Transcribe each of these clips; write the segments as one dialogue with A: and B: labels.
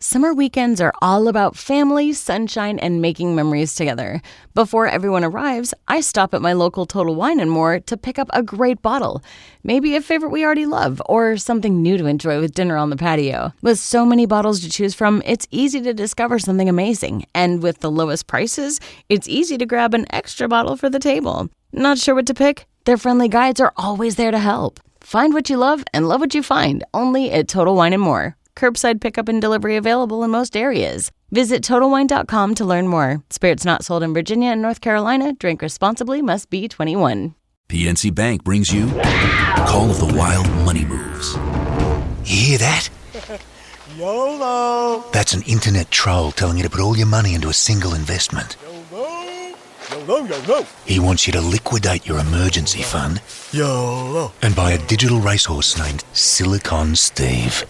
A: Summer weekends are all about family, sunshine, and making memories together. Before everyone arrives, I stop at my local Total Wine & More to pick up a great bottle. Maybe a favorite we already love, or something new to enjoy with dinner on the patio. With so many bottles to choose from, it's easy to discover something amazing. And with the lowest prices, it's easy to grab an extra bottle for the table. Not sure what to pick? Their friendly guides are always there to help. Find what you love and love what you find, only at Total Wine & More. Curbside pickup and delivery available in most areas. Visit TotalWine.com to learn more. Spirits not sold in Virginia and North Carolina. Drink responsibly. Must be 21.
B: PNC Bank brings you Call of the Wild Money Moves.
C: You hear that?
D: YOLO!
C: That's an internet troll telling you to put all your money into a single investment.
D: YOLO!
C: He wants you to liquidate your emergency fund
D: YOLO!
C: and buy a digital racehorse named Silicon Steve.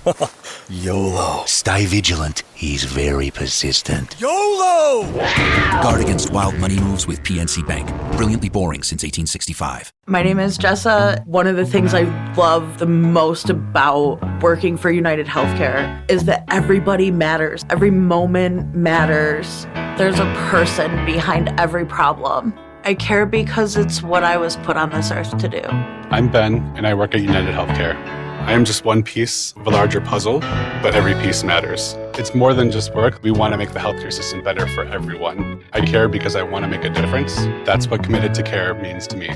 D: YOLO!
C: Stay vigilant. He's very persistent.
D: YOLO!
B: Guard against wild money moves with PNC Bank. Brilliantly boring since 1865.
E: My name is Jessa. One of the things I love the most about working for United Healthcare is that everybody matters. Every moment matters. There's a person behind every problem. I care because it's what I was put on this earth to do.
F: I'm Ben, and I work at United Healthcare. I am just one piece of a larger puzzle, but every piece matters. It's more than just work. We want to make the healthcare system better for everyone. I care because I want to make a difference. That's what committed to care means to me.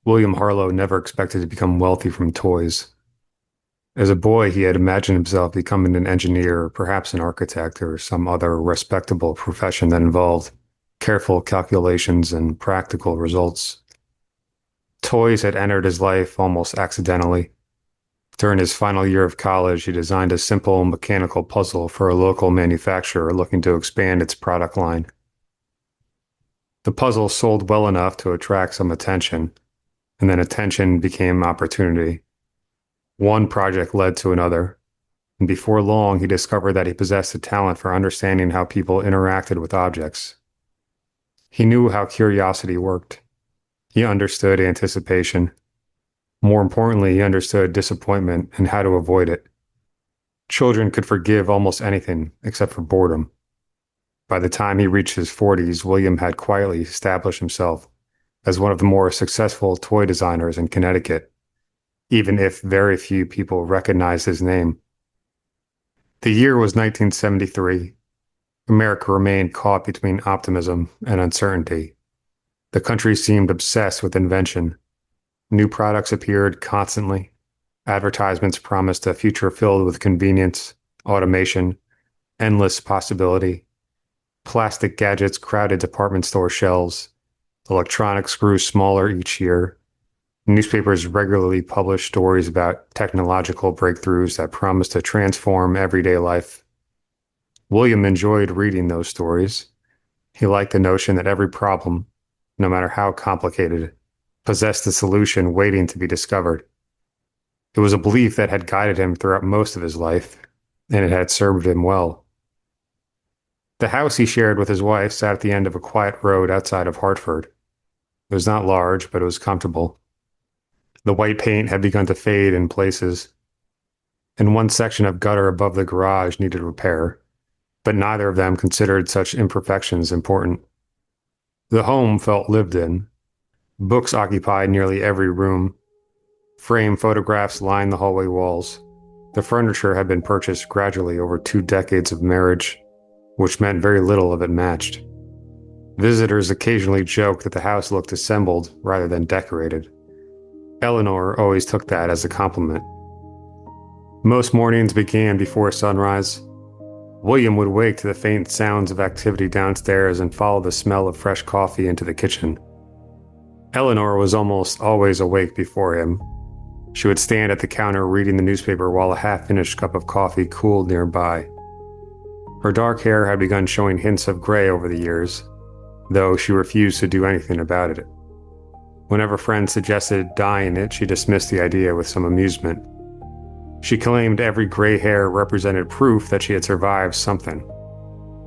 G: William Harlow never expected to become wealthy from toys. As a boy, he had imagined himself becoming an engineer, or perhaps an architect, or some other respectable profession that involved careful calculations and practical results. Toys had entered his life almost accidentally. During his final year of college, he designed a simple mechanical puzzle for a local manufacturer looking to expand its product line. The puzzle sold well enough to attract some attention, and then attention became opportunity. One project led to another, and before long, he discovered that he possessed a talent for understanding how people interacted with objects. He knew how curiosity worked. He understood anticipation. More importantly, he understood disappointment and how to avoid it. Children could forgive almost anything except for boredom. By the time he reached his 40s, William had quietly established himself as one of the more successful toy designers in Connecticut, even if very few people recognized his name. The year was 1973. America remained caught between optimism and uncertainty. The country seemed obsessed with invention. New products appeared constantly. Advertisements promised a future filled with convenience, automation, endless possibility. Plastic gadgets crowded department store shelves. Electronics grew smaller each year. Newspapers regularly published stories about technological breakthroughs that promised to transform everyday life. William enjoyed reading those stories. He liked the notion that every problem, no matter how complicated, possessed a solution waiting to be discovered. It was a belief that had guided him throughout most of his life, and it had served him well. The house he shared with his wife sat at the end of a quiet road outside of Hartford. It was not large, but it was comfortable. The white paint had begun to fade in places, and one section of gutter above the garage needed repair, but neither of them considered such imperfections important. The home felt lived in. Books occupied nearly every room. Framed photographs lined the hallway walls. The furniture had been purchased gradually over 2 decades of marriage, which meant very little of it matched. Visitors occasionally joked that the house looked assembled rather than decorated. Eleanor always took that as a compliment. Most mornings began before sunrise. William would wake to the faint sounds of activity downstairs and follow the smell of fresh coffee into the kitchen. Eleanor was almost always awake before him. She would stand at the counter reading the newspaper while a half-finished cup of coffee cooled nearby. Her dark hair had begun showing hints of gray over the years, though she refused to do anything about it. Whenever friends suggested dyeing it, she dismissed the idea with some amusement. She claimed every gray hair represented proof that she had survived something,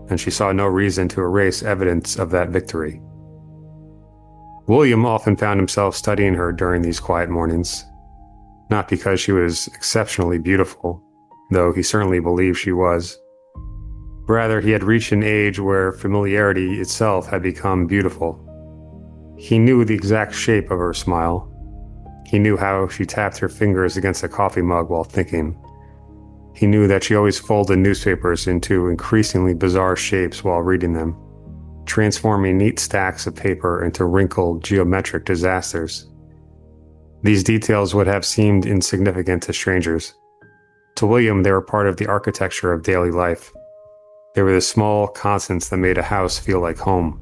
G: and she saw no reason to erase evidence of that victory. William often found himself studying her during these quiet mornings, not because she was exceptionally beautiful, though he certainly believed she was. Rather, he had reached an age where familiarity itself had become beautiful. He knew the exact shape of her smile. He knew how she tapped her fingers against a coffee mug while thinking. He knew that she always folded newspapers into increasingly bizarre shapes while reading them, transforming neat stacks of paper into wrinkled geometric disasters. These details would have seemed insignificant to strangers. To William, they were part of the architecture of daily life. They were the small constants that made a house feel like home.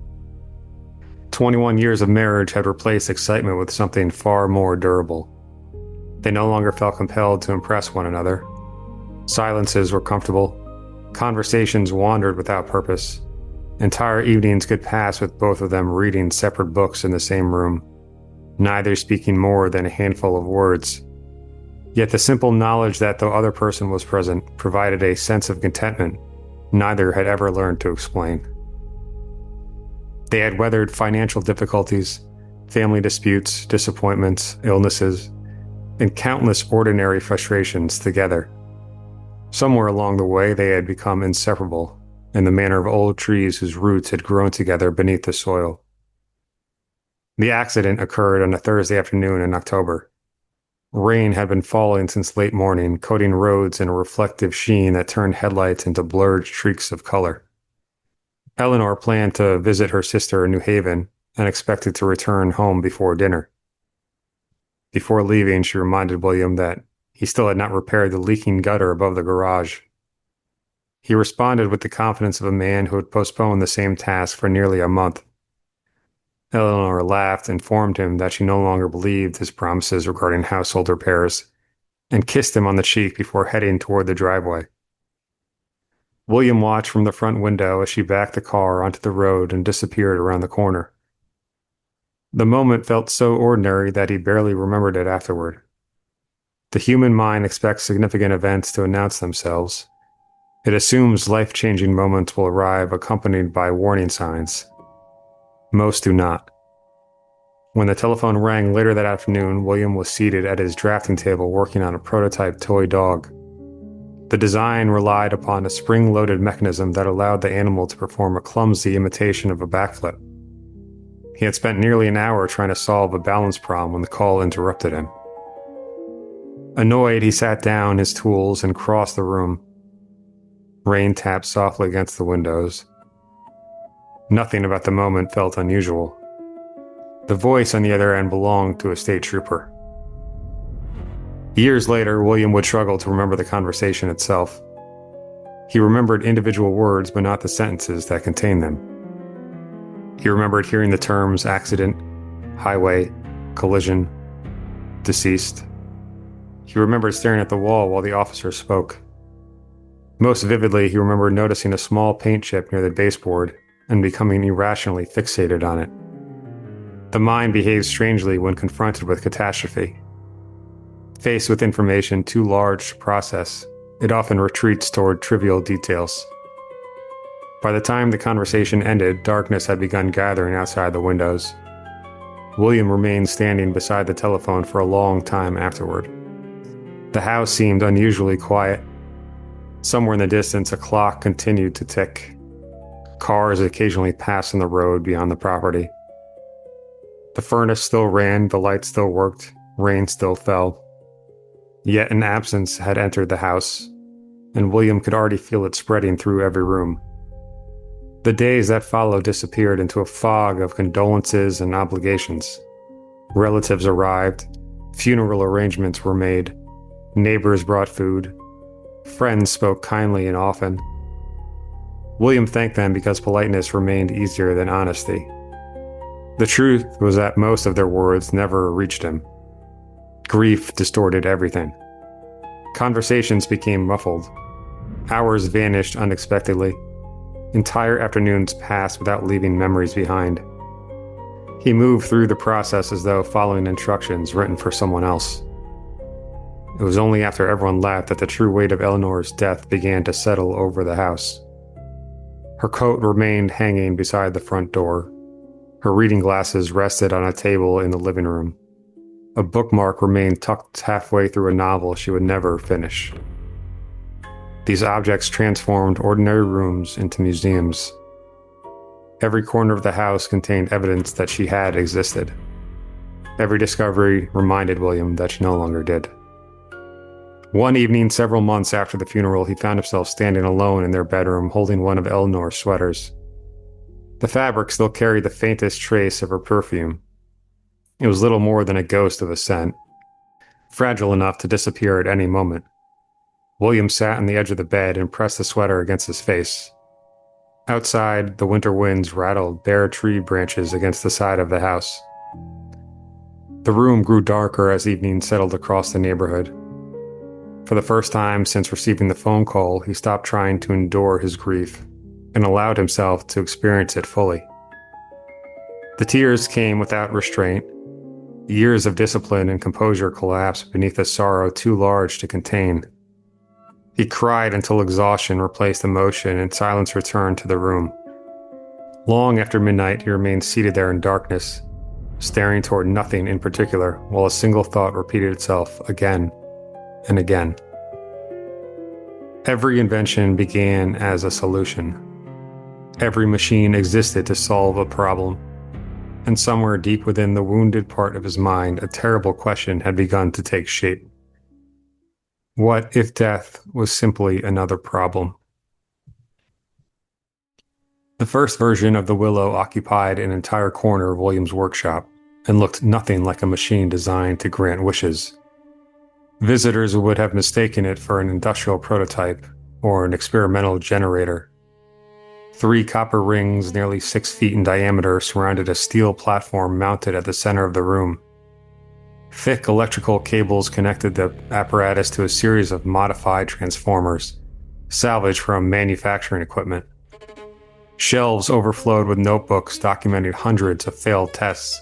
G: 21 years of marriage had replaced excitement with something far more durable. They no longer felt compelled to impress one another. Silences were comfortable. Conversations wandered without purpose. Entire evenings could pass with both of them reading separate books in the same room, neither speaking more than a handful of words. Yet the simple knowledge that the other person was present provided a sense of contentment neither had ever learned to explain. They had weathered financial difficulties, family disputes, disappointments, illnesses, and countless ordinary frustrations together. Somewhere along the way, they had become inseparable, in the manner of old trees whose roots had grown together beneath the soil. The accident occurred on a Thursday afternoon in October. Rain had been falling since late morning, coating roads in a reflective sheen that turned headlights into blurred streaks of color. Eleanor planned to visit her sister in New Haven and expected to return home before dinner. Before leaving, she reminded William that he still had not repaired the leaking gutter above the garage. He responded with the confidence of a man who had postponed the same task for nearly a month. Eleanor laughed and informed him that she no longer believed his promises regarding household repairs, and kissed him on the cheek before heading toward the driveway. William watched from the front window as she backed the car onto the road and disappeared around the corner. The moment felt so ordinary that he barely remembered it afterward. The human mind expects significant events to announce themselves. It assumes life-changing moments will arrive accompanied by warning signs. Most do not. When the telephone rang later that afternoon, William was seated at his drafting table working on a prototype toy dog. The design relied upon a spring-loaded mechanism that allowed the animal to perform a clumsy imitation of a backflip. He had spent nearly an hour trying to solve a balance problem when the call interrupted him. Annoyed, he sat down his tools and crossed the room. Rain tapped softly against the windows. Nothing about the moment felt unusual. The voice on the other end belonged to a state trooper. Years later, William would struggle to remember the conversation itself. He remembered individual words, but not the sentences that contained them. He remembered hearing the terms accident, highway, collision, deceased. He remembered staring at the wall while the officer spoke. Most vividly, he remembered noticing a small paint chip near the baseboard and becoming irrationally fixated on it. The mind behaves strangely when confronted with catastrophe. Faced with information too large to process, it often retreats toward trivial details. By the time the conversation ended, darkness had begun gathering outside the windows. William remained standing beside the telephone for a long time afterward. The house seemed unusually quiet. Somewhere in the distance, a clock continued to tick. Cars occasionally passed on the road beyond the property. The furnace still ran, the lights still worked, rain still fell. Yet an absence had entered the house, and William could already feel it spreading through every room. The days that followed disappeared into a fog of condolences and obligations. Relatives arrived, funeral arrangements were made, neighbors brought food, friends spoke kindly and often. William thanked them because politeness remained easier than honesty. The truth was that most of their words never reached him. Grief distorted everything. Conversations became muffled. Hours vanished unexpectedly. Entire afternoons passed without leaving memories behind. He moved through the process as though following instructions written for someone else. It was only after everyone left that the true weight of Eleanor's death began to settle over the house. Her coat remained hanging beside the front door. Her reading glasses rested on a table in the living room. A bookmark remained tucked halfway through a novel she would never finish. These objects transformed ordinary rooms into museums. Every corner of the house contained evidence that she had existed. Every discovery reminded William that she no longer did. One evening, several months after the funeral, he found himself standing alone in their bedroom holding one of Eleanor's sweaters. The fabric still carried the faintest trace of her perfume. It was little more than a ghost of a scent, fragile enough to disappear at any moment. William sat on the edge of the bed and pressed the sweater against his face. Outside, the winter winds rattled bare tree branches against the side of the house. The room grew darker as evening settled across the neighborhood. For the first time since receiving the phone call, he stopped trying to endure his grief and allowed himself to experience it fully. The tears came without restraint. Years of discipline and composure collapsed beneath a sorrow too large to contain. He cried until exhaustion replaced emotion and silence returned to the room. Long after midnight, he remained seated there in darkness, staring toward nothing in particular, while a single thought repeated itself again and again. Every invention began as a solution. Every machine existed to solve a problem. And somewhere deep within the wounded part of his mind, a terrible question had begun to take shape. What if death was simply another problem? The first version of the Willow occupied an entire corner of William's workshop and looked nothing like a machine designed to grant wishes. Visitors would have mistaken it for an industrial prototype or an experimental generator. 3 copper rings nearly 6 feet in diameter surrounded a steel platform mounted at the center of the room. Thick electrical cables connected the apparatus to a series of modified transformers, salvaged from manufacturing equipment. Shelves overflowed with notebooks documenting hundreds of failed tests.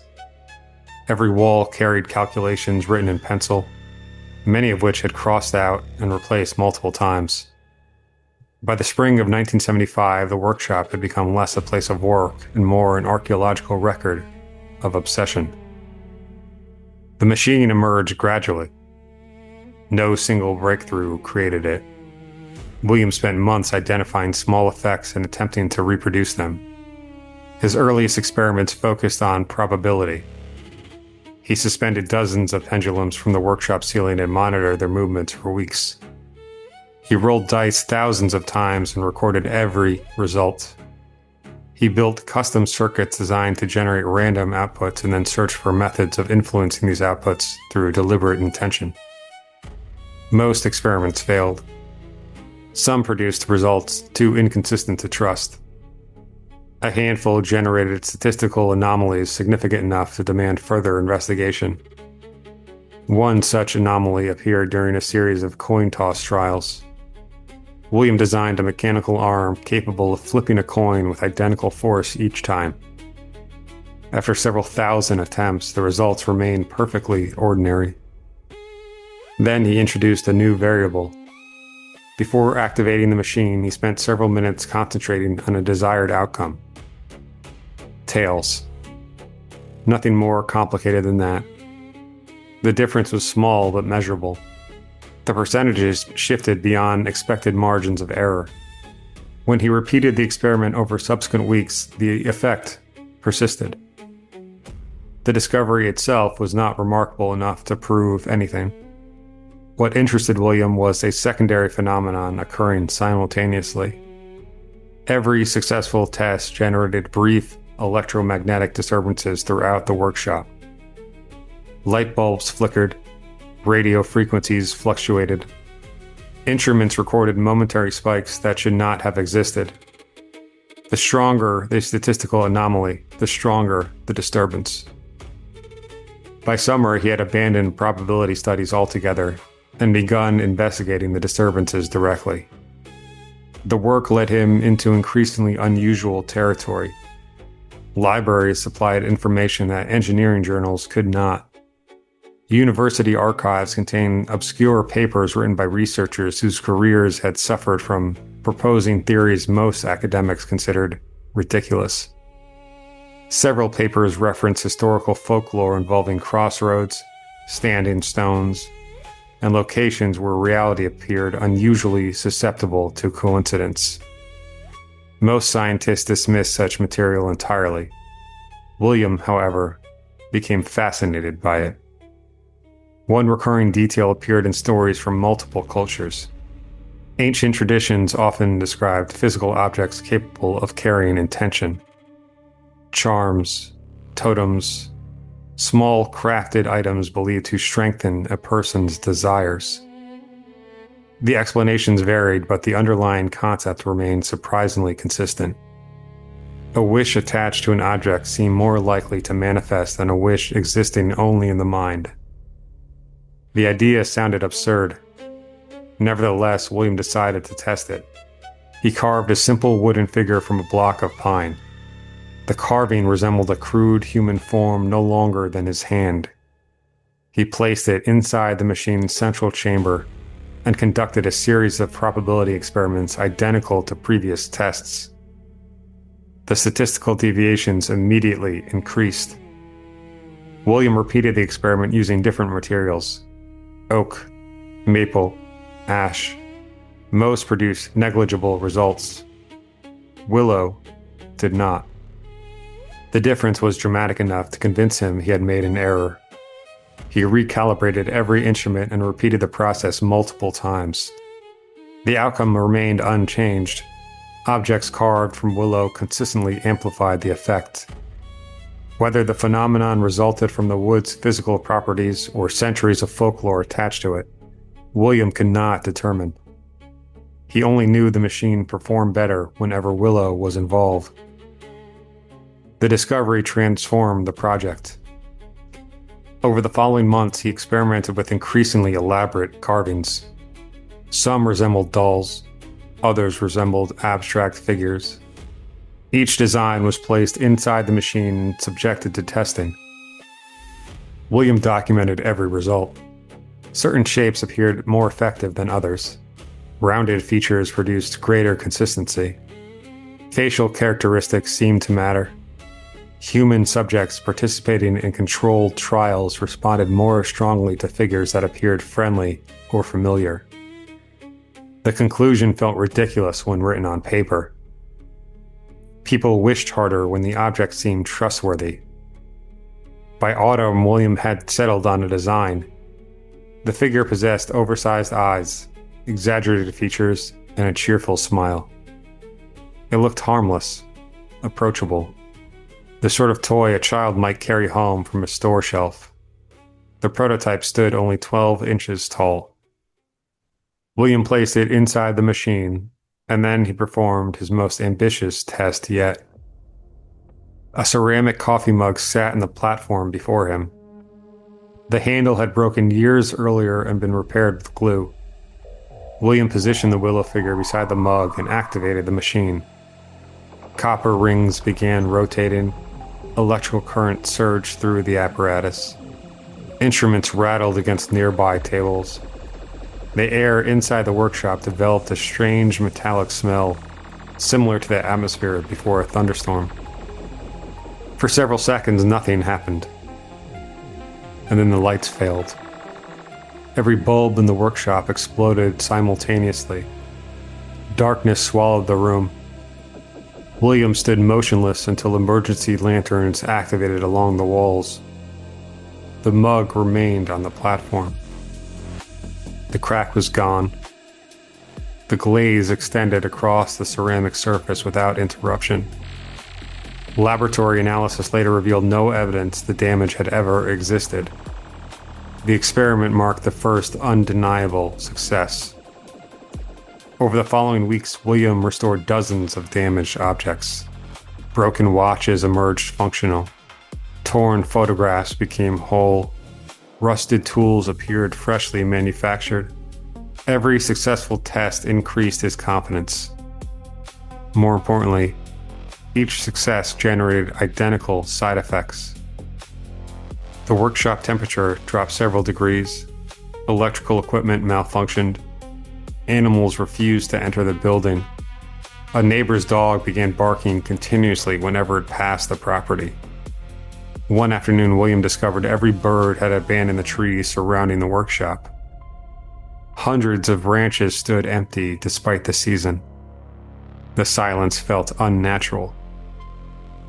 G: Every wall carried calculations written in pencil, many of which had crossed out and replaced multiple times. By the spring of 1975, the workshop had become less a place of work and more an archaeological record of obsession. The machine emerged gradually. No single breakthrough created it. William spent months identifying small effects and attempting to reproduce them. His earliest experiments focused on probability. He suspended dozens of pendulums from the workshop ceiling and monitored their movements for weeks. He rolled dice thousands of times and recorded every result. He built custom circuits designed to generate random outputs and then searched for methods of influencing these outputs through deliberate intention. Most experiments failed. Some produced results too inconsistent to trust. A handful generated statistical anomalies significant enough to demand further investigation. One such anomaly appeared during a series of coin toss trials. William designed a mechanical arm capable of flipping a coin with identical force each time. After several thousand attempts, the results remained perfectly ordinary. Then he introduced a new variable. Before activating the machine, he spent several minutes concentrating on a desired outcome. Tails. Nothing more complicated than that. The difference was small but measurable. The percentages shifted beyond expected margins of error. When he repeated the experiment over subsequent weeks, the effect persisted. The discovery itself was not remarkable enough to prove anything. What interested William was a secondary phenomenon occurring simultaneously. Every successful test generated brief electromagnetic disturbances throughout the workshop. Light bulbs flickered, radio frequencies fluctuated. Instruments recorded momentary spikes that should not have existed. The stronger the statistical anomaly, the stronger the disturbance. By summer, he had abandoned probability studies altogether and begun investigating the disturbances directly. The work led him into increasingly unusual territory. Libraries supplied information that engineering journals could not. University archives contained obscure papers written by researchers whose careers had suffered from proposing theories most academics considered ridiculous. Several papers reference historical folklore involving crossroads, standing stones, and locations where reality appeared unusually susceptible to coincidence. Most scientists dismissed such material entirely. William, however, became fascinated by it. One recurring detail appeared in stories from multiple cultures. Ancient traditions often described physical objects capable of carrying intention. Charms, totems, small crafted items believed to strengthen a person's desires. The explanations varied, but the underlying concept remained surprisingly consistent. A wish attached to an object seemed more likely to manifest than a wish existing only in the mind. The idea sounded absurd. Nevertheless, William decided to test it. He carved a simple wooden figure from a block of pine. The carving resembled a crude human form no longer than his hand. He placed it inside the machine's central chamber and conducted a series of probability experiments identical to previous tests. The statistical deviations immediately increased. William repeated the experiment using different materials: oak, maple, ash. Most produced negligible results. Willow did not. The difference was dramatic enough to convince him he had made an error. He recalibrated every instrument and repeated the process multiple times. The outcome remained unchanged. Objects carved from willow consistently amplified the effect. Whether the phenomenon resulted from the wood's physical properties or centuries of folklore attached to it, William could not determine. He only knew the machine performed better whenever willow was involved. The discovery transformed the project. Over the following months, he experimented with increasingly elaborate carvings. Some resembled dolls, others resembled abstract figures. Each design was placed inside the machine and subjected to testing. William documented every result. Certain shapes appeared more effective than others. Rounded features produced greater consistency. Facial characteristics seemed to matter. Human subjects participating in controlled trials responded more strongly to figures that appeared friendly or familiar. The conclusion felt ridiculous when written on paper. People wished harder when the object seemed trustworthy. By autumn, William had settled on a design. The figure possessed oversized eyes, exaggerated features, and a cheerful smile. It looked harmless, approachable. The sort of toy a child might carry home from a store shelf. The prototype stood only 12 inches tall. William placed it inside the machine, and then he performed his most ambitious test yet. A ceramic coffee mug sat in the platform before him. The handle had broken years earlier and been repaired with glue. William positioned the willow figure beside the mug and activated the machine. Copper rings began rotating. Electrical current surged through the apparatus. Instruments rattled against nearby tables. The air inside the workshop developed a strange metallic smell, similar to the atmosphere before a thunderstorm. For several seconds, nothing happened. And then the lights failed. Every bulb in the workshop exploded simultaneously. Darkness swallowed the room. William stood motionless until emergency lanterns activated along the walls. The mug remained on the platform. The crack was gone. The glaze extended across the ceramic surface without interruption. Laboratory analysis later revealed no evidence the damage had ever existed. The experiment marked the first undeniable success. Over the following weeks, William restored dozens of damaged objects. Broken watches emerged functional. Torn photographs became whole. Rusted tools appeared freshly manufactured. Every successful test increased his confidence. More importantly, each success generated identical side effects. The workshop temperature dropped several degrees. Electrical equipment malfunctioned. Animals refused to enter the building. A neighbor's dog began barking continuously whenever it passed the property. One afternoon, William discovered every bird had abandoned the trees surrounding the workshop. Hundreds of ranches stood empty despite the season. The silence felt unnatural.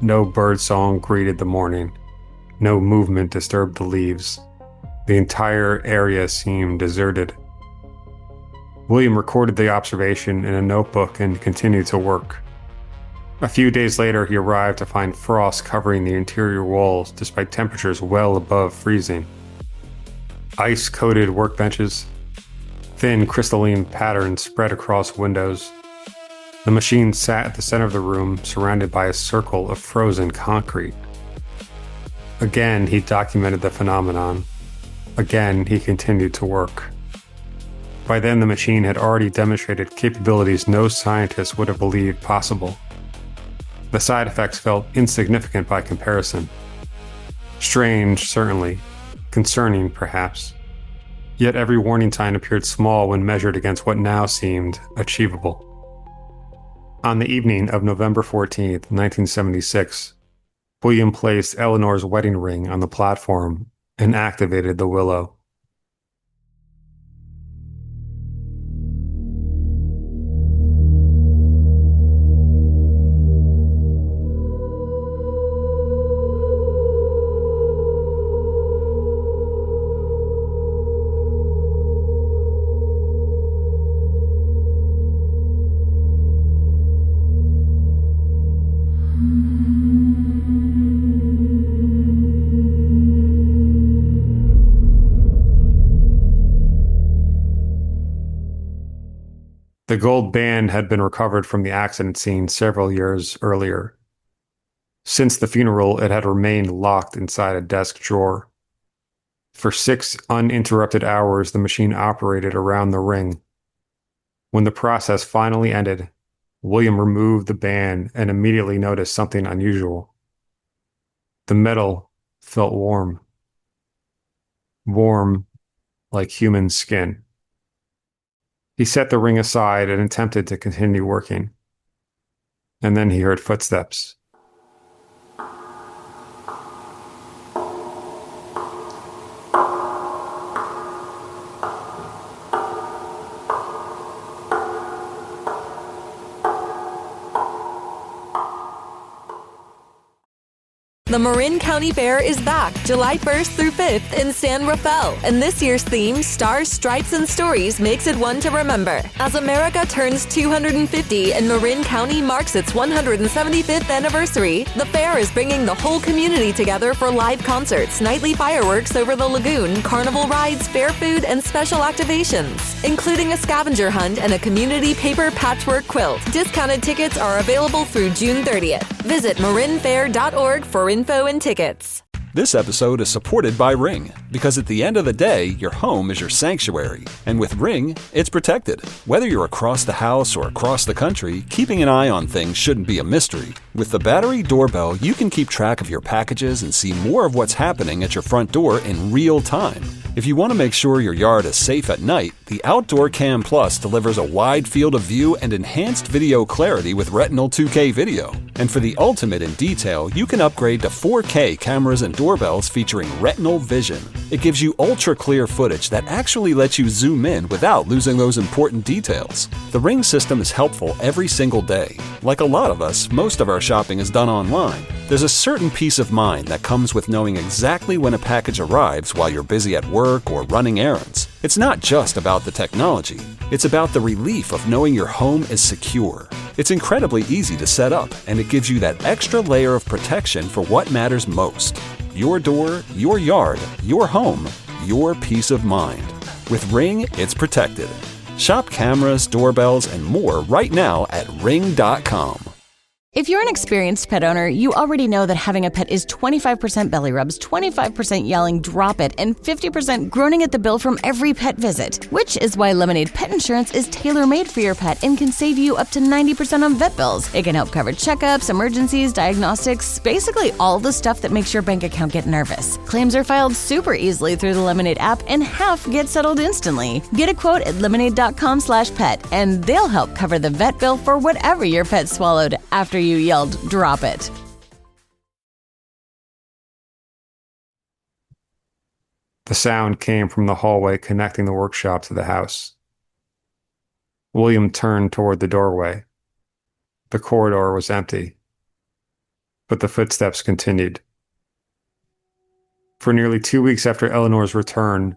G: No birdsong greeted the morning. No movement disturbed the leaves. The entire area seemed deserted. William recorded the observation in a notebook and continued to work. A few days later, he arrived to find frost covering the interior walls despite temperatures well above freezing. Ice-coated workbenches, thin crystalline patterns spread across windows. The machine sat at the center of the room, surrounded by a circle of frozen concrete. Again, he documented the phenomenon. Again, he continued to work. By then, the machine had already demonstrated capabilities no scientist would have believed possible. The side effects felt insignificant by comparison. Strange, certainly. Concerning, perhaps. Yet every warning sign appeared small when measured against what now seemed achievable. On the evening of November 14th, 1976, William placed Eleanor's wedding ring on the platform and activated the Willow. The gold band had been recovered from the accident scene several years earlier. Since the funeral, it had remained locked inside a desk drawer. For 6 uninterrupted hours, the machine operated around the ring. When the process finally ended, William removed the band and immediately noticed something unusual. The metal felt warm. Warm like human skin. He set the ring aside and attempted to continue working. And then he heard footsteps.
H: The Marin County Fair is back July 1st through 5th in San Rafael, and this year's theme, Stars, Stripes, and Stories, makes it one to remember. As America turns 250 and Marin County marks its 175th anniversary, the fair is bringing the whole community together for live concerts, nightly fireworks over the lagoon, carnival rides, fair food, and special activations, including a scavenger hunt and a community paper patchwork quilt. Discounted tickets are available through June 30th. Visit marinfair.org for info and tickets.
I: This episode is supported by Ring, because at the end of the day, your home is your sanctuary. And with Ring, it's protected. Whether you're across the house or across the country, keeping an eye on things shouldn't be a mystery. With the battery doorbell, you can keep track of your packages and see more of what's happening at your front door in real time. If you want to make sure your yard is safe at night, the Outdoor Cam Plus delivers a wide field of view and enhanced video clarity with Retinal 2K video. And for the ultimate in detail, you can upgrade to 4K cameras and doorbells featuring Retinal Vision. It gives you ultra-clear footage that actually lets you zoom in without losing those important details. The Ring system is helpful every single day. Like a lot of us, most of our shopping is done online. There's a certain peace of mind that comes with knowing exactly when a package arrives while you're busy at work or running errands. It's not just about the technology. It's about the relief of knowing your home is secure. It's incredibly easy to set up, and it gives you that extra layer of protection for what matters most. Your door, your yard, your home, your peace of mind. With Ring, it's protected. Shop cameras, doorbells, and more right now at ring.com.
A: If you're an experienced pet owner, you already know that having a pet is 25% belly rubs, 25% yelling, drop it, and 50% groaning at the bill from every pet visit. Which is why Lemonade Pet Insurance is tailor-made for your pet and can save you up to 90% on vet bills. It can help cover checkups, emergencies, diagnostics, basically all the stuff that makes your bank account get nervous. Claims are filed super easily through the Lemonade app, and half get settled instantly. Get a quote at lemonade.com/pet, and they'll help cover the vet bill for whatever your pet swallowed after you yelled, "Drop it."
G: The sound came from the hallway connecting the workshop to the house. William turned toward the doorway. The corridor was empty, but the footsteps continued. For nearly 2 weeks after Eleanor's return,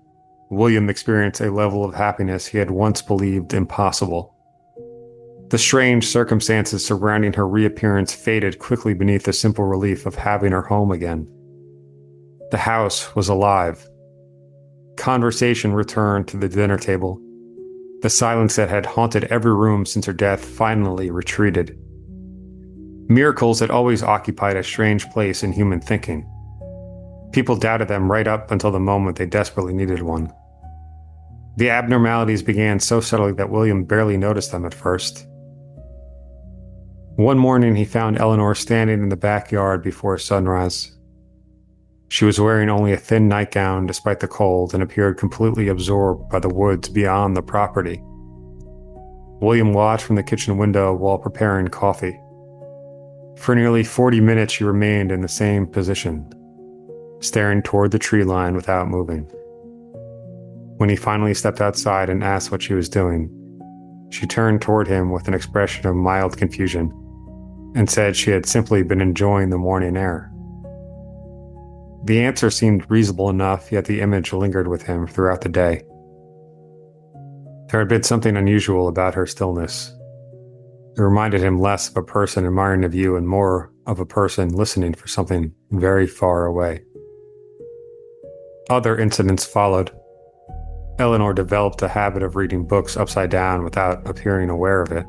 G: William experienced a level of happiness he had once believed impossible. The strange circumstances surrounding her reappearance faded quickly beneath the simple relief of having her home again. The house was alive. Conversation returned to the dinner table. The silence that had haunted every room since her death finally retreated. Miracles had always occupied a strange place in human thinking. People doubted them right up until the moment they desperately needed one. The abnormalities began so subtly that William barely noticed them at first. One morning he found Eleanor standing in the backyard before sunrise. She was wearing only a thin nightgown despite the cold and appeared completely absorbed by the woods beyond the property. William watched from the kitchen window while preparing coffee. For nearly 40 minutes she remained in the same position, staring toward the tree line without moving. When he finally stepped outside and asked what she was doing, she turned toward him with an expression of mild confusion and said she had simply been enjoying the morning air. The answer seemed reasonable enough, yet the image lingered with him throughout the day. There had been something unusual about her stillness. It reminded him less of a person admiring a view and more of a person listening for something very far away. Other incidents followed. Eleanor developed a habit of reading books upside down without appearing aware of it.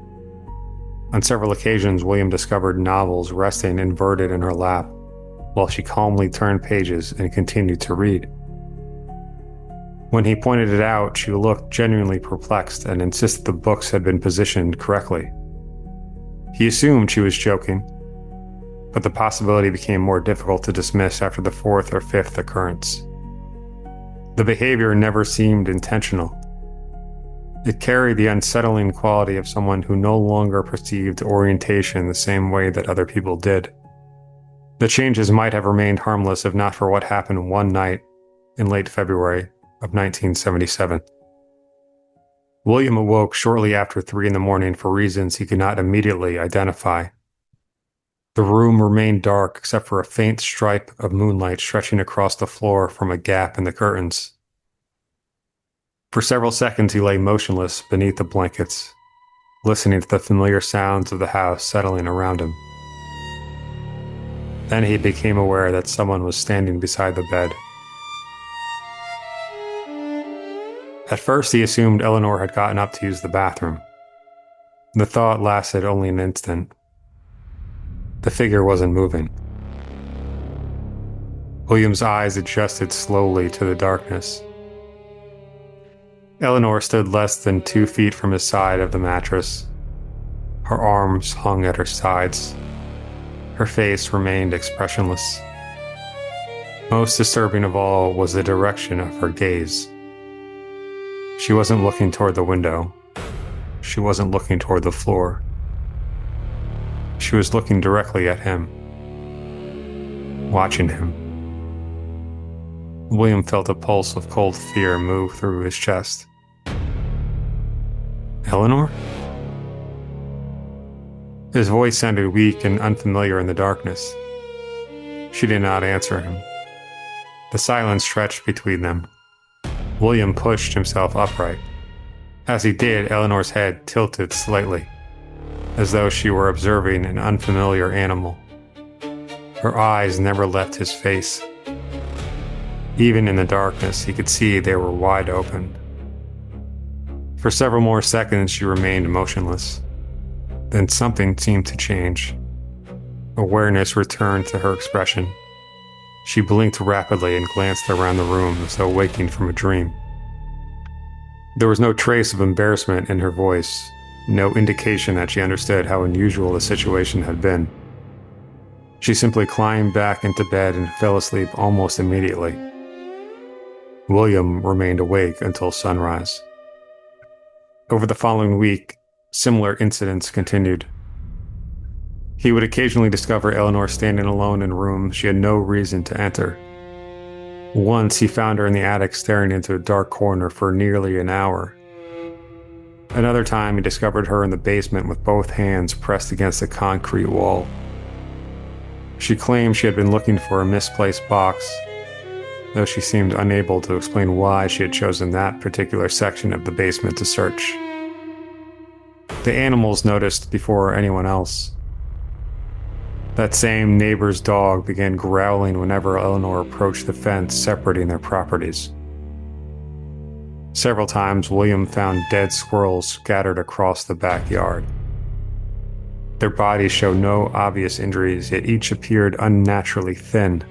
G: On several occasions, William discovered novels resting inverted in her lap, while she calmly turned pages and continued to read. When he pointed it out, she looked genuinely perplexed and insisted the books had been positioned correctly. He assumed she was joking, but the possibility became more difficult to dismiss after the fourth or fifth occurrence. The behavior never seemed intentional. It carried the unsettling quality of someone who no longer perceived orientation the same way that other people did. The changes might have remained harmless if not for what happened one night in late February of 1977. William awoke shortly after 3 a.m. for reasons he could not immediately identify. The room remained dark except for a faint stripe of moonlight stretching across the floor from a gap in the curtains. For several seconds he lay motionless beneath the blankets, listening to the familiar sounds of the house settling around him. Then he became aware that someone was standing beside the bed. At first he assumed Eleanor had gotten up to use the bathroom. The thought lasted only an instant. The figure wasn't moving. William's eyes adjusted slowly to the darkness. Eleanor stood less than 2 feet from his side of the mattress. Her arms hung at her sides. Her face remained expressionless. Most disturbing of all was the direction of her gaze. She wasn't looking toward the window. She wasn't looking toward the floor. She was looking directly at him, watching him. William felt a pulse of cold fear move through his chest. Eleanor? His voice sounded weak and unfamiliar in the darkness. She did not answer him. The silence stretched between them. William pushed himself upright. As he did, Eleanor's head tilted slightly, as though she were observing an unfamiliar animal. Her eyes never left his face. Even in the darkness, he could see they were wide open. For several more seconds, she remained motionless. Then something seemed to change. Awareness returned to her expression. She blinked rapidly and glanced around the room as though waking from a dream. There was no trace of embarrassment in her voice, no indication that she understood how unusual the situation had been. She simply climbed back into bed and fell asleep almost immediately. William remained awake until sunrise. Over the following week, similar incidents continued. He would occasionally discover Eleanor standing alone in rooms she had no reason to enter. Once he found her in the attic staring into a dark corner for nearly an hour. Another time, he discovered her in the basement with both hands pressed against the concrete wall. She claimed she had been looking for a misplaced box, though she seemed unable to explain why she had chosen that particular section of the basement to search. The animals noticed before anyone else. That same neighbor's dog began growling whenever Eleanor approached the fence separating their properties. Several times, William found dead squirrels scattered across the backyard. Their bodies showed no obvious injuries, yet each appeared unnaturally thin,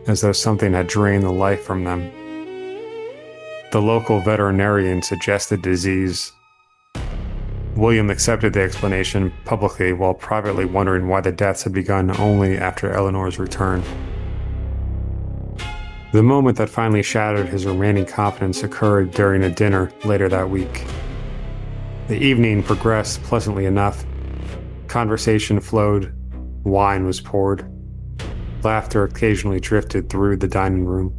G: as though something had drained the life from them. The local veterinarian suggested disease. William accepted the explanation publicly while privately wondering why the deaths had begun only after Eleanor's return. The moment that finally shattered his remaining confidence occurred during a dinner later that week. The evening progressed pleasantly enough. Conversation flowed, wine was poured, laughter occasionally drifted through the dining room.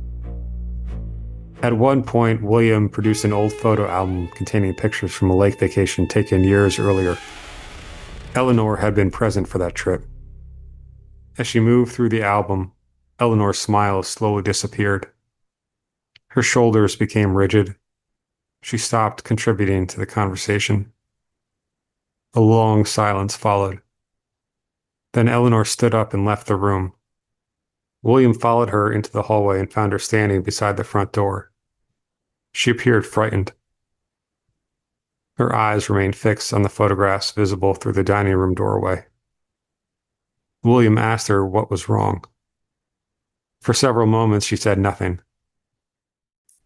G: At one point, William produced an old photo album containing pictures from a lake vacation taken years earlier. Eleanor had been present for that trip. As she moved through the album, Eleanor's smile slowly disappeared. Her shoulders became rigid. She stopped contributing to the conversation. A long silence followed. Then Eleanor stood up and left the room. William followed her into the hallway and found her standing beside the front door. She appeared frightened. Her eyes remained fixed on the photographs visible through the dining room doorway. William asked her what was wrong. For several moments, she said nothing.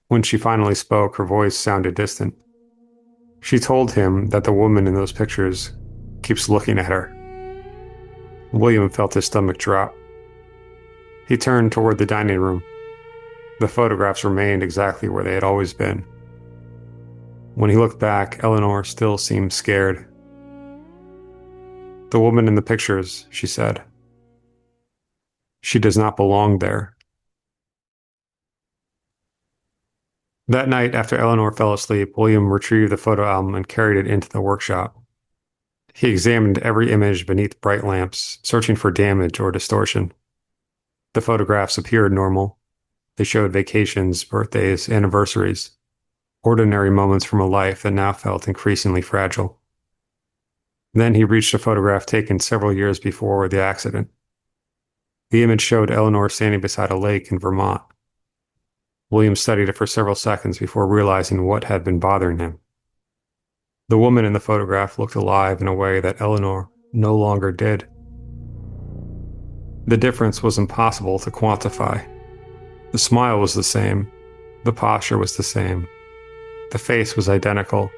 G: When she finally spoke, her voice sounded distant. She told him that the woman in those pictures keeps looking at her. William felt his stomach drop. He turned toward the dining room. The photographs remained exactly where they had always been. When he looked back, Eleanor still seemed scared. "The woman in the pictures," she said. "She does not belong there." That night, after Eleanor fell asleep, William retrieved the photo album and carried it into the workshop. He examined every image beneath bright lamps, searching for damage or distortion. The photographs appeared normal. They showed vacations, birthdays, anniversaries, ordinary moments from a life that now felt increasingly fragile. Then he reached a photograph taken several years before the accident. The image showed Eleanor standing beside a lake in Vermont. William studied it for several seconds before realizing what had been bothering him. The woman in the photograph looked alive in a way that Eleanor no longer did. The difference was impossible to quantify. The smile was the same. The posture was the same. The face was identical.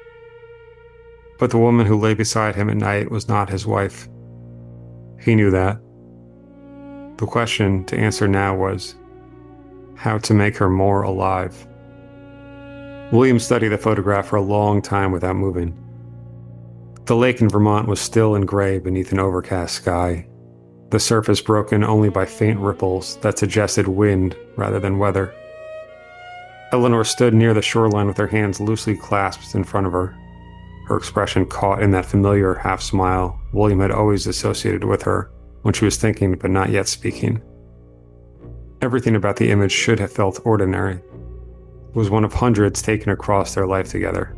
G: But the woman who lay beside him at night was not his wife. He knew that. The question to answer now was how to make her more alive. William studied the photograph for a long time without moving. The lake in Vermont was still and gray beneath an overcast sky, the surface broken only by faint ripples that suggested wind rather than weather. Eleanor stood near the shoreline with her hands loosely clasped in front of her, her expression caught in that familiar half-smile William had always associated with her when she was thinking but not yet speaking. Everything about the image should have felt ordinary. It was one of hundreds taken across their life together.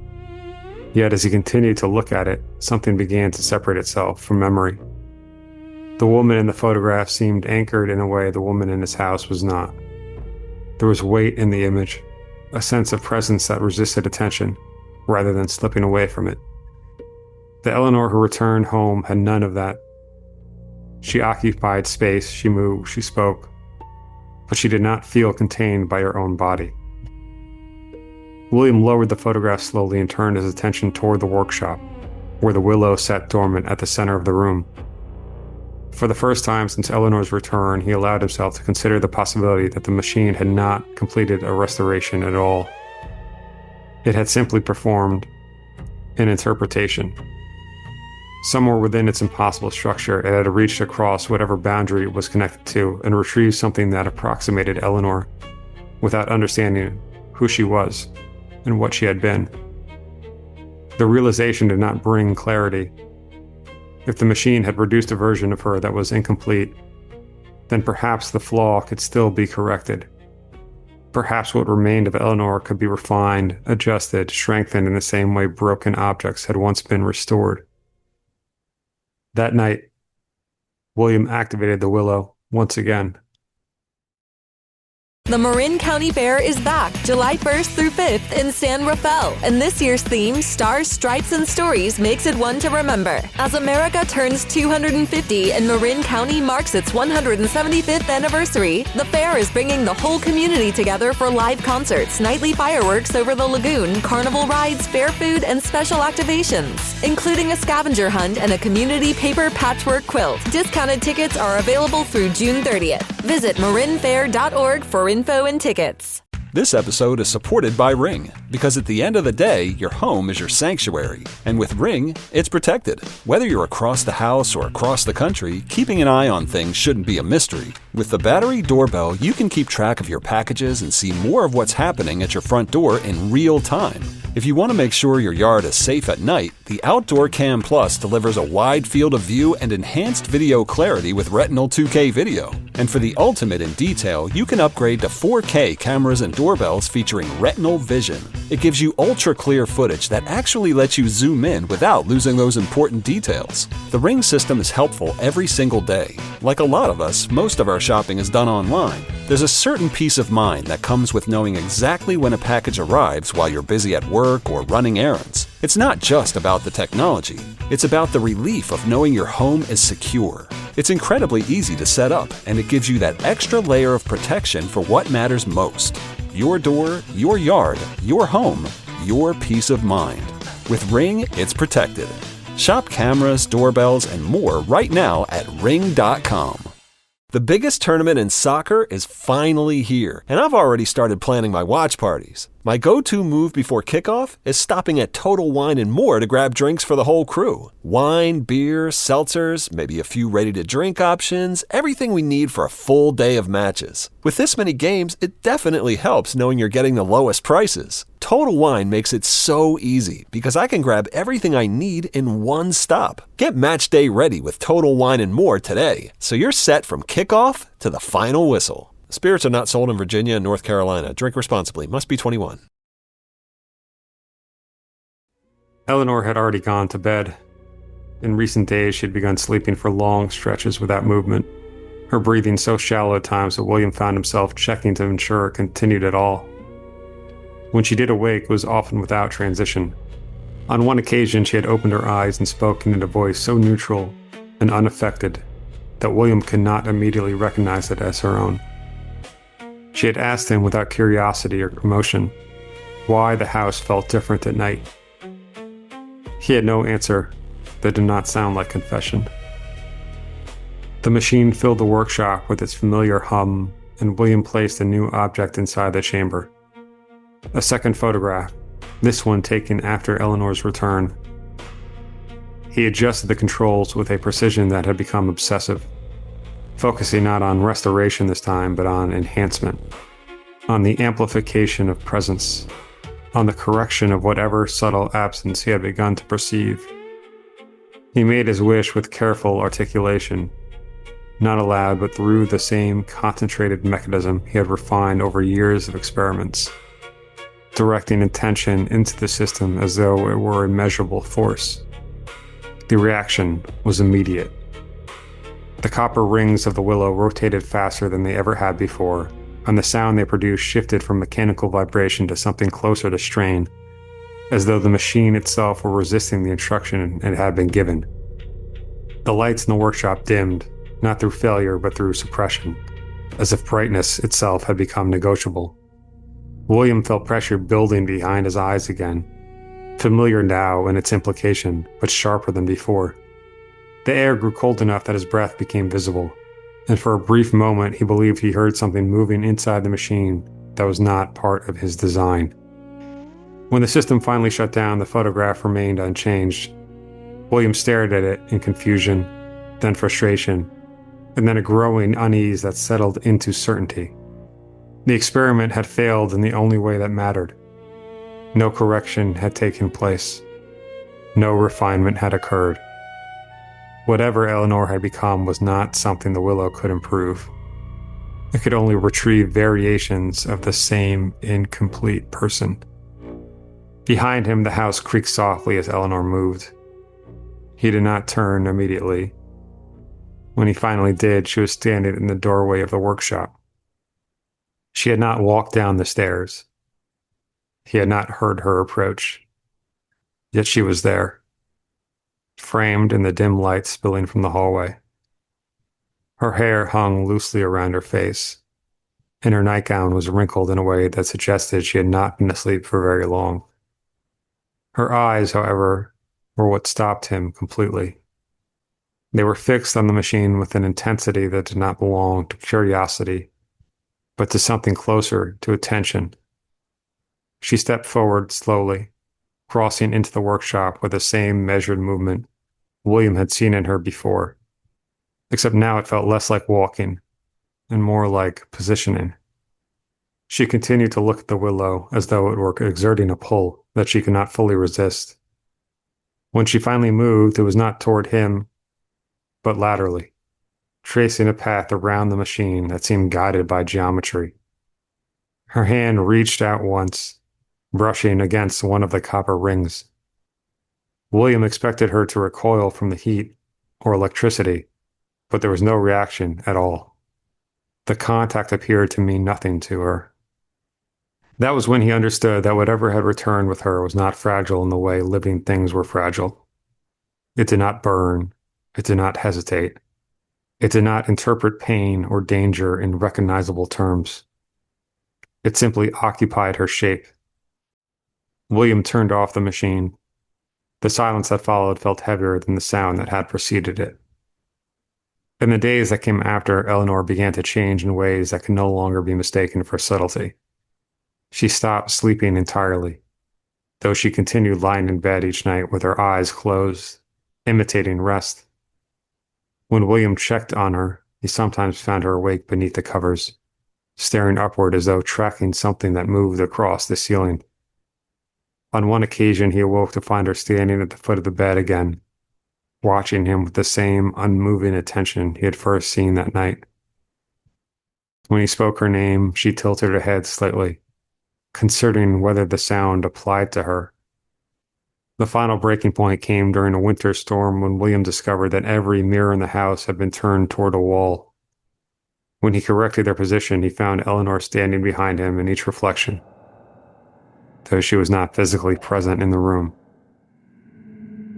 G: Yet as he continued to look at it, something began to separate itself from memory. The woman in the photograph seemed anchored in a way the woman in his house was not. There was weight in the image, a sense of presence that resisted attention, rather than slipping away from it. The Eleanor who returned home had none of that. She occupied space, she moved, she spoke, but she did not feel contained by her own body. William lowered the photograph slowly and turned his attention toward the workshop, where the willow sat dormant at the center of the room. For the first time since Eleanor's return, he allowed himself to consider the possibility that the machine had not completed a restoration at all. It had simply performed an interpretation. Somewhere within its impossible structure, it had reached across whatever boundary it was connected to and retrieved something that approximated Eleanor, without understanding who she was and what she had been. The realization did not bring clarity. If the machine had produced a version of her that was incomplete, then perhaps the flaw could still be corrected. Perhaps what remained of Eleanor could be refined, adjusted, strengthened in the same way broken objects had once been restored. That night, William activated the Willow once again.
H: The Marin County Fair is back July 1st through 5th in San Rafael, and this year's theme, Stars, Stripes, and Stories, makes it one to remember. As America turns 250 and Marin County marks its 175th anniversary, the fair is bringing the whole community together for live concerts, nightly fireworks over the lagoon, carnival rides, fair food, and special activations, including a scavenger hunt and a community paper patchwork quilt. Discounted tickets are available through June 30th. Visit marinfair.org for info and tickets.
I: This episode is supported by Ring, because at the end of the day, your home is your sanctuary. And with Ring, it's protected. Whether you're across the house or across the country, keeping an eye on things shouldn't be a mystery. With the battery doorbell, you can keep track of your packages and see more of what's happening at your front door in real time. If you want to make sure your yard is safe at night, the Outdoor Cam Plus delivers a wide field of view and enhanced video clarity with Retinal 2K video. And for the ultimate in detail, you can upgrade to 4K cameras and doorbells featuring Retinal Vision. It gives you ultra-clear footage that actually lets you zoom in without losing those important details. The Ring system is helpful every single day. Like a lot of us, most of our shopping is done online. There's a certain peace of mind that comes with knowing exactly when a package arrives while you're busy at work or running errands. It's not just about the technology. It's about the relief of knowing your home is secure. It's incredibly easy to set up, and it gives you that extra layer of protection for what matters most. Your door, your yard, your home, your peace of mind. With Ring, it's protected. Shop cameras, doorbells, and more right now at ring.com. The biggest tournament in soccer is finally here, and I've already started planning my watch parties. My go-to move before kickoff is stopping at Total Wine & More to grab drinks for the whole crew. Wine, beer, seltzers, maybe a few ready-to-drink options, everything we need for a full day of matches. With this many games, it definitely helps knowing you're getting the lowest prices. Total Wine makes it so easy because I can grab everything I need in one stop. Get match day ready with Total Wine & More today, so you're set from kickoff to the final whistle. Spirits are not sold in Virginia and North Carolina. Drink responsibly. Must be 21.
G: Eleanor had already gone to bed. In recent days, she had begun sleeping for long stretches without movement, her breathing so shallow at times that William found himself checking to ensure it continued at all. When she did awake, it was often without transition. On one occasion, she had opened her eyes and spoken in a voice so neutral and unaffected that William could not immediately recognize it as her own. She had asked him without curiosity or emotion why the house felt different at night. He had no answer that did not sound like confession. The machine filled the workshop with its familiar hum, and William placed a new object inside the chamber. A second photograph, this one taken after Eleanor's return. He adjusted the controls with a precision that had become obsessive, focusing not on restoration this time, but on enhancement, on the amplification of presence, on the correction of whatever subtle absence he had begun to perceive. He made his wish with careful articulation, not aloud, but through the same concentrated mechanism he had refined over years of experiments, directing intention into the system as though it were a measurable force. The reaction was immediate. The copper rings of the willow rotated faster than they ever had before, and the sound they produced shifted from mechanical vibration to something closer to strain, as though the machine itself were resisting the instruction it had been given. The lights in the workshop dimmed, not through failure but through suppression, as if brightness itself had become negotiable. William felt pressure building behind his eyes again, familiar now in its implication, but sharper than before. The air grew cold enough that his breath became visible, and for a brief moment he believed he heard something moving inside the machine that was not part of his design. When the system finally shut down, the photograph remained unchanged. William stared at it in confusion, then frustration, and then a growing unease that settled into certainty. The experiment had failed in the only way that mattered. No correction had taken place. No refinement had occurred. Whatever Eleanor had become was not something the willow could improve. It could only retrieve variations of the same incomplete person. Behind him, the house creaked softly as Eleanor moved. He did not turn immediately. When he finally did, she was standing in the doorway of the workshop. She had not walked down the stairs. He had not heard her approach. Yet she was there, framed in the dim light spilling from the hallway. Her hair hung loosely around her face, and her nightgown was wrinkled in a way that suggested she had not been asleep for very long. Her eyes, however, were what stopped him completely. They were fixed on the machine with an intensity that did not belong to curiosity, but to something closer to attention. She stepped forward slowly, crossing into the workshop with the same measured movement William had seen in her before, except now it felt less like walking and more like positioning. She continued to look at the willow as though it were exerting a pull that she could not fully resist. When she finally moved, it was not toward him, but laterally, tracing a path around the machine that seemed guided by geometry. Her hand reached out once, brushing against one of the copper rings. William expected her to recoil from the heat or electricity, but there was no reaction at all. The contact appeared to mean nothing to her. That was when he understood that whatever had returned with her was not fragile in the way living things were fragile. It did not burn. It did not hesitate. It did not interpret pain or danger in recognizable terms. It simply occupied her shape. William turned off the machine. The silence that followed felt heavier than the sound that had preceded it. In the days that came after, Eleanor began to change in ways that could no longer be mistaken for subtlety. She stopped sleeping entirely, though she continued lying in bed each night with her eyes closed, imitating rest. When William checked on her, he sometimes found her awake beneath the covers, staring upward as though tracking something that moved across the ceiling. On one occasion, he awoke to find her standing at the foot of the bed again, watching him with the same unmoving attention he had first seen that night. When he spoke her name, she tilted her head slightly, considering whether the sound applied to her. The final breaking point came during a winter storm when William discovered that every mirror in the house had been turned toward a wall. When he corrected their position, he found Eleanor standing behind him in each reflection, though she was not physically present in the room.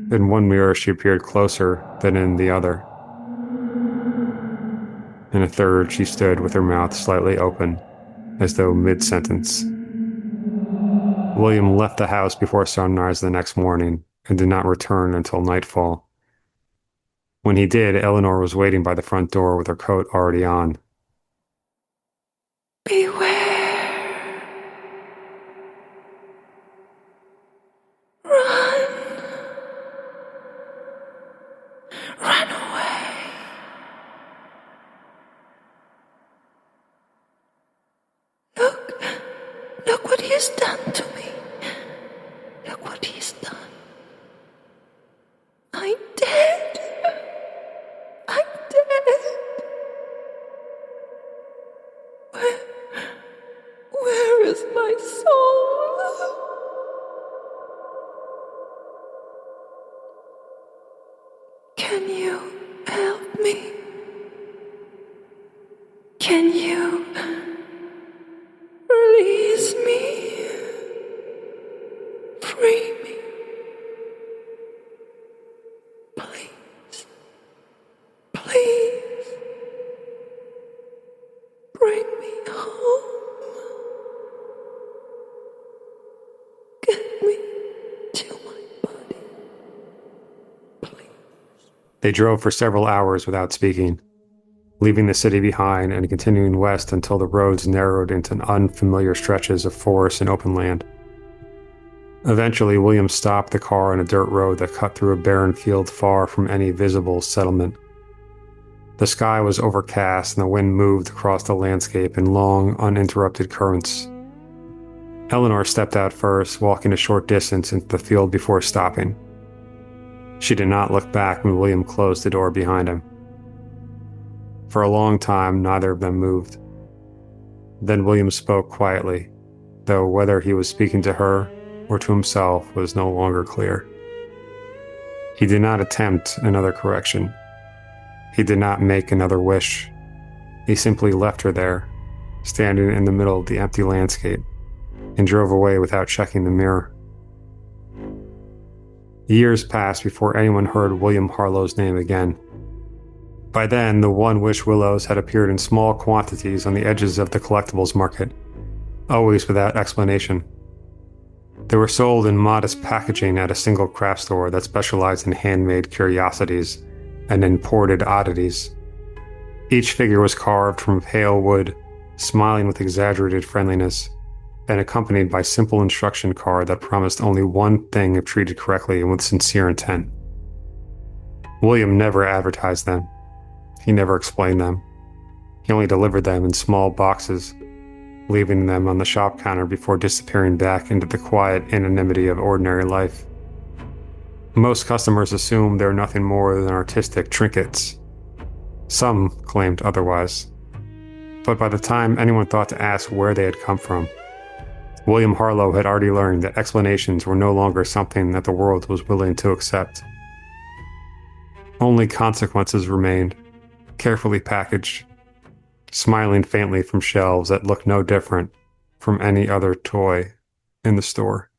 G: In one mirror, she appeared closer than in the other. In a third, she stood with her mouth slightly open, as though mid-sentence. William left the house before sunrise the next morning and did not return until nightfall. When he did, Eleanor was waiting by the front door with her coat already on.
J: Beware. Run. Run away. Look what he's done to me. Look what he's done. I'm dead. I'm dead. Where is my soul? Can you help me? Can you release me? Free me. Please. Please. Bring me home. Get me to my body. Please.
G: They drove for several hours without speaking, leaving the city behind and continuing west until the roads narrowed into unfamiliar stretches of forest and open land. Eventually, William stopped the car on a dirt road that cut through a barren field far from any visible settlement. The sky was overcast and the wind moved across the landscape in long, uninterrupted currents. Eleanor stepped out first, walking a short distance into the field before stopping. She did not look back when William closed the door behind him. For a long time, neither of them moved. Then William spoke quietly, though whether he was speaking to her or to himself was no longer clear. He did not attempt another correction. He did not make another wish. He simply left her there, standing in the middle of the empty landscape, and drove away without checking the mirror. Years passed before anyone heard William Harlow's name again. By then, the one Wish Willows had appeared in small quantities on the edges of the collectibles market, always without explanation. They were sold in modest packaging at a single craft store that specialized in handmade curiosities and imported oddities. Each figure was carved from pale wood, smiling with exaggerated friendliness, and accompanied by a simple instruction card that promised only one thing if treated correctly and with sincere intent. William never advertised them. He never explained them. He only delivered them in small boxes, leaving them on the shop counter before disappearing back into the quiet anonymity of ordinary life. Most customers assumed they were nothing more than artistic trinkets. Some claimed otherwise. But by the time anyone thought to ask where they had come from, William Harlow had already learned that explanations were no longer something that the world was willing to accept. Only consequences remained, carefully packaged, smiling faintly from shelves that looked no different from any other toy in the store.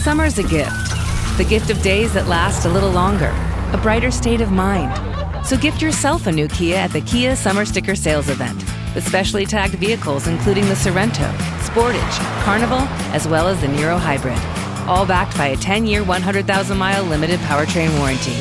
K: Summer's a gift. The gift of days that last a little longer, a brighter state of mind. So gift yourself a new Kia at the Kia Summer Sticker Sales Event, with specially tagged vehicles including the Sorento, Sportage, Carnival, as well as the Niro Hybrid. All backed by a 10-year, 100,000-mile limited powertrain warranty.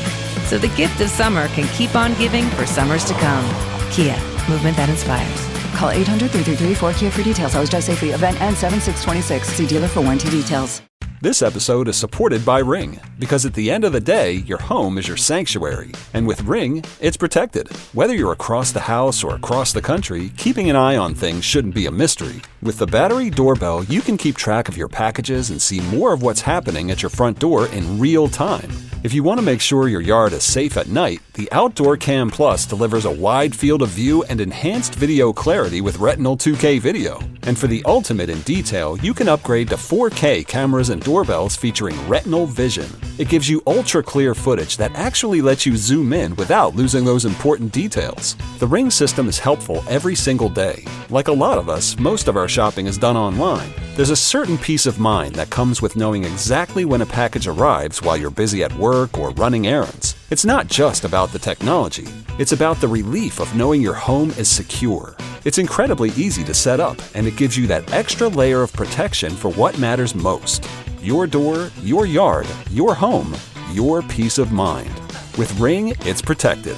K: So the gift of summer can keep on giving for summers to come. Kia, movement that inspires.
L: Call 800-333-4KIA for details. Always drive safely. Event ends 7/6/26. See dealer for warranty details.
I: This episode is supported by Ring, because at the end of the day, your home is your sanctuary. And with Ring, it's protected. Whether you're across the house or across the country, keeping an eye on things shouldn't be a mystery. With the battery doorbell, you can keep track of your packages and see more of what's happening at your front door in real time. If you want to make sure your yard is safe at night, the Outdoor Cam Plus delivers a wide field of view and enhanced video clarity with Retinal 2K video. And for the ultimate in detail, you can upgrade to 4K cameras and doorbells featuring Retinal Vision. It gives you ultra-clear footage that actually lets you zoom in without losing those important details. The Ring system is helpful every single day. Like a lot of us, most of our shopping is done online. There's a certain peace of mind that comes with knowing exactly when a package arrives while you're busy at work or running errands. It's not just about the technology. It's about the relief of knowing your home is secure. It's incredibly easy to set up, and it gives you that extra layer of protection for what matters most. Your door, your yard, your home, your peace of mind. With Ring, it's protected.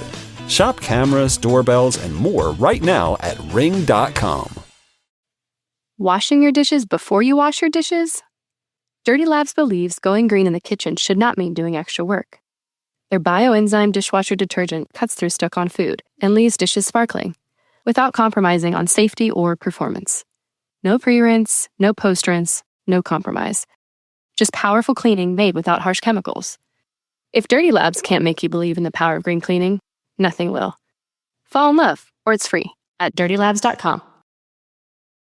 I: Shop cameras, doorbells, and more right now at ring.com.
M: Washing your dishes before you wash your dishes? Dirty Labs believes going green in the kitchen should not mean doing extra work. Their bioenzyme dishwasher detergent cuts through stuck-on food and leaves dishes sparkling, without compromising on safety or performance. No pre-rinse, no post-rinse, no compromise. Just powerful cleaning made without harsh chemicals. If Dirty Labs can't make you believe in the power of green cleaning, nothing will. Fall in love, or it's free, at dirtylabs.com.